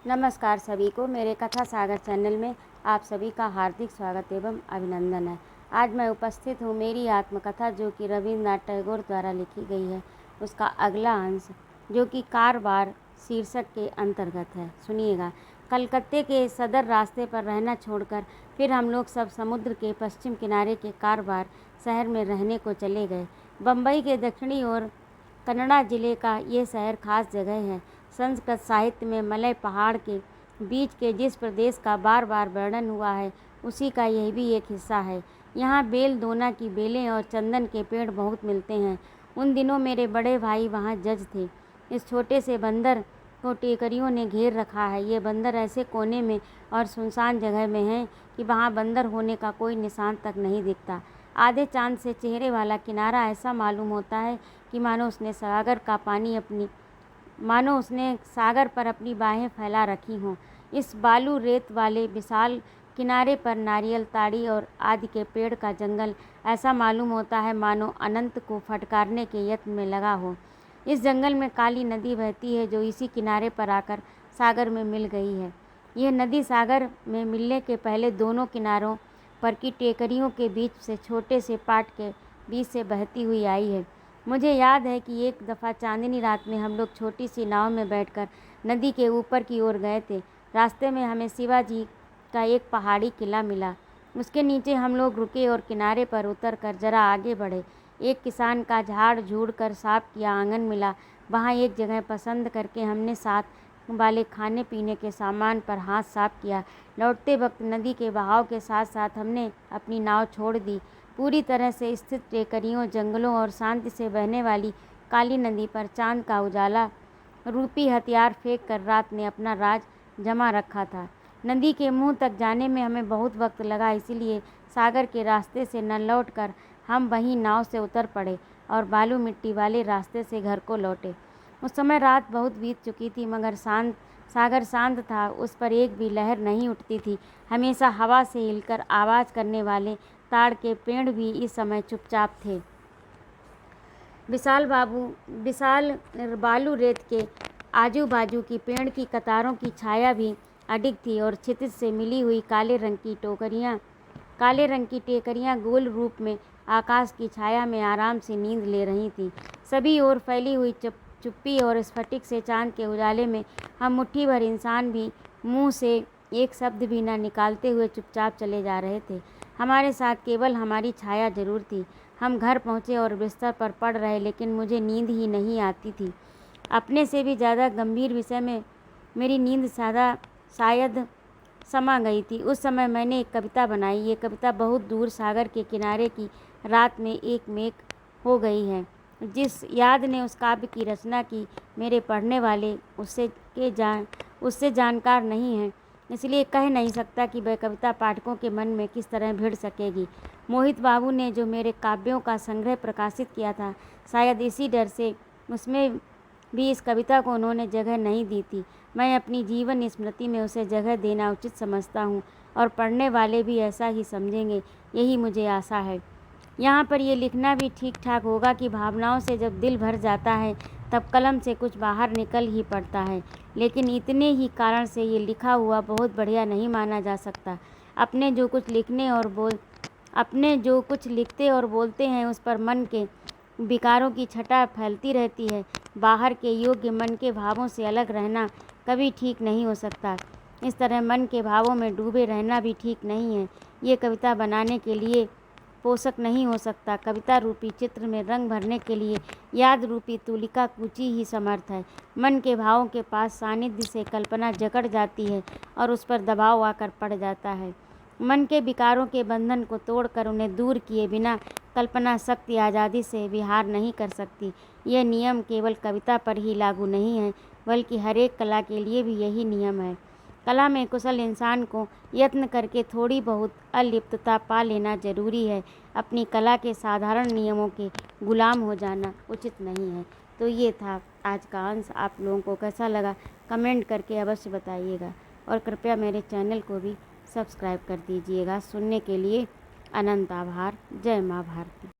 नमस्कार सभी को, मेरे कथा सागर चैनल में आप सभी का हार्दिक स्वागत एवं अभिनंदन है। आज मैं उपस्थित हूँ मेरी आत्मकथा जो कि रविन्द्रनाथ टैगोर द्वारा लिखी गई है, उसका अगला अंश जो कि कारवार शीर्षक के अंतर्गत है। सुनिएगा। कलकत्ते के सदर रास्ते पर रहना छोड़कर फिर हम लोग सब समुद्र के पश्चिम किनारे के कारवार शहर में रहने को चले गए। बम्बई के दक्षिणी ओर कन्नड़ा जिले का ये शहर खास जगह है। संस्कृत साहित्य में मलय पहाड़ के बीच के जिस प्रदेश का बार बार वर्णन हुआ है, उसी का यह भी एक हिस्सा है। यहाँ बेल दोना की बेलें और चंदन के पेड़ बहुत मिलते हैं। उन दिनों मेरे बड़े भाई वहाँ जज थे। इस छोटे से बंदर को टेकरियों ने घेर रखा है। ये बंदर ऐसे कोने में और सुनसान जगह में है कि वहाँ बंदर होने का कोई निशान तक नहीं दिखता। आधे चांद से चेहरे वाला किनारा ऐसा मालूम होता है कि मानो उसने सागर पर अपनी बाहें फैला रखी हों। इस बालू रेत वाले विशाल किनारे पर नारियल, ताड़ी और आदि के पेड़ का जंगल ऐसा मालूम होता है मानो अनंत को फटकारने के यत्न में लगा हो। इस जंगल में काली नदी बहती है जो इसी किनारे पर आकर सागर में मिल गई है। यह नदी सागर में मिलने के पहले दोनों किनारों पर की टेकरियों के बीच से छोटे से पाट के बीच से बहती हुई आई है। मुझे याद है कि एक दफ़ा चांदनी रात में हम लोग छोटी सी नाव में बैठकर नदी के ऊपर की ओर गए थे। रास्ते में हमें शिवाजी का एक पहाड़ी किला मिला। उसके नीचे हम लोग रुके और किनारे पर उतरकर जरा आगे बढ़े। एक किसान का झाड़ झूड़ कर साफ किया आंगन मिला। वहाँ एक जगह पसंद करके हमने साथ वाले खाने पीने के सामान पर हाथ साफ किया। लौटते वक्त नदी के बहाव के साथ साथ हमने अपनी नाव छोड़ दी। पूरी तरह से स्थित टेकरियों, जंगलों और शांति से बहने वाली काली नदी पर चांद का उजाला रूपी हथियार फेंक कर रात ने अपना राज जमा रखा था। नदी के मुंह तक जाने में हमें बहुत वक्त लगा, इसलिए सागर के रास्ते से न लौटकर हम वहीं नाव से उतर पड़े और बालू मिट्टी वाले रास्ते से घर को लौटे। उस समय रात बहुत बीत चुकी थी, मगर सागर शांत था। उस पर एक भी लहर नहीं उठती थी। हमेशा हवा से हिलकर आवाज़ करने वाले ताड़ के पेड़ भी इस समय चुपचाप थे। विशाल बालू रेत के आजू बाजू की पेड़ की कतारों की छाया भी अडिग थी और क्षितिज से मिली हुई काले रंग की टेकरियाँ गोल रूप में आकाश की छाया में आराम से नींद ले रही थीं। सभी ओर फैली हुई चुप्पी और स्फटिक से चांद के उजाले में हम मुट्ठी भर इंसान भी मुंह से एक शब्द भी न निकालते हुए चुपचाप चले जा रहे थे। हमारे साथ केवल हमारी छाया जरूर थी। हम घर पहुँचे और बिस्तर पर पड़ रहे, लेकिन मुझे नींद ही नहीं आती थी। अपने से भी ज़्यादा गंभीर विषय में मेरी नींद शायद समा गई थी। उस समय मैंने एक कविता बनाई। ये कविता बहुत दूर सागर के किनारे की रात में एक मेघ हो गई है। जिस याद ने उस काव्य की रचना की, मेरे पढ़ने वाले उससे जानकार नहीं हैं, इसलिए कह नहीं सकता कि वह कविता पाठकों के मन में किस तरह भिड़ सकेगी। मोहित बाबू ने जो मेरे काव्यों का संग्रह प्रकाशित किया था, शायद इसी डर से उसमें भी इस कविता को उन्होंने जगह नहीं दी थी। मैं अपनी जीवन स्मृति में उसे जगह देना उचित समझता हूँ और पढ़ने वाले भी ऐसा ही समझेंगे, यही मुझे आशा है। यहाँ पर ये लिखना भी ठीक ठाक होगा कि भावनाओं से जब दिल भर जाता है तब कलम से कुछ बाहर निकल ही पड़ता है, लेकिन इतने ही कारण से ये लिखा हुआ बहुत बढ़िया नहीं माना जा सकता। अपने जो कुछ लिखते और बोलते हैं उस पर मन के विकारों की छटा फैलती रहती है। बाहर के योग्य मन के भावों से अलग रहना कभी ठीक नहीं हो सकता। इस तरह मन के भावों में डूबे रहना भी ठीक नहीं है। ये कविता बनाने के लिए पोषक नहीं हो सकता। कविता रूपी चित्र में रंग भरने के लिए याद रूपी तुलिका कुची ही समर्थ है। मन के भावों के पास सानिध्य से कल्पना जकड़ जाती है और उस पर दबाव आकर पड़ जाता है। मन के विकारों के बंधन को तोड़कर उन्हें दूर किए बिना कल्पना शक्ति आज़ादी से विहार नहीं कर सकती। यह नियम केवल कविता पर ही लागू नहीं है, बल्कि हर एक कला के लिए भी यही नियम है। कला में कुशल इंसान को यत्न करके थोड़ी बहुत अलिप्तता पा लेना जरूरी है। अपनी कला के साधारण नियमों के गुलाम हो जाना उचित नहीं है। तो ये था आज का अंश। आप लोगों को कैसा लगा कमेंट करके अवश्य बताइएगा और कृपया मेरे चैनल को भी सब्सक्राइब कर दीजिएगा। सुनने के लिए अनंत आभार। जय माँ भारती।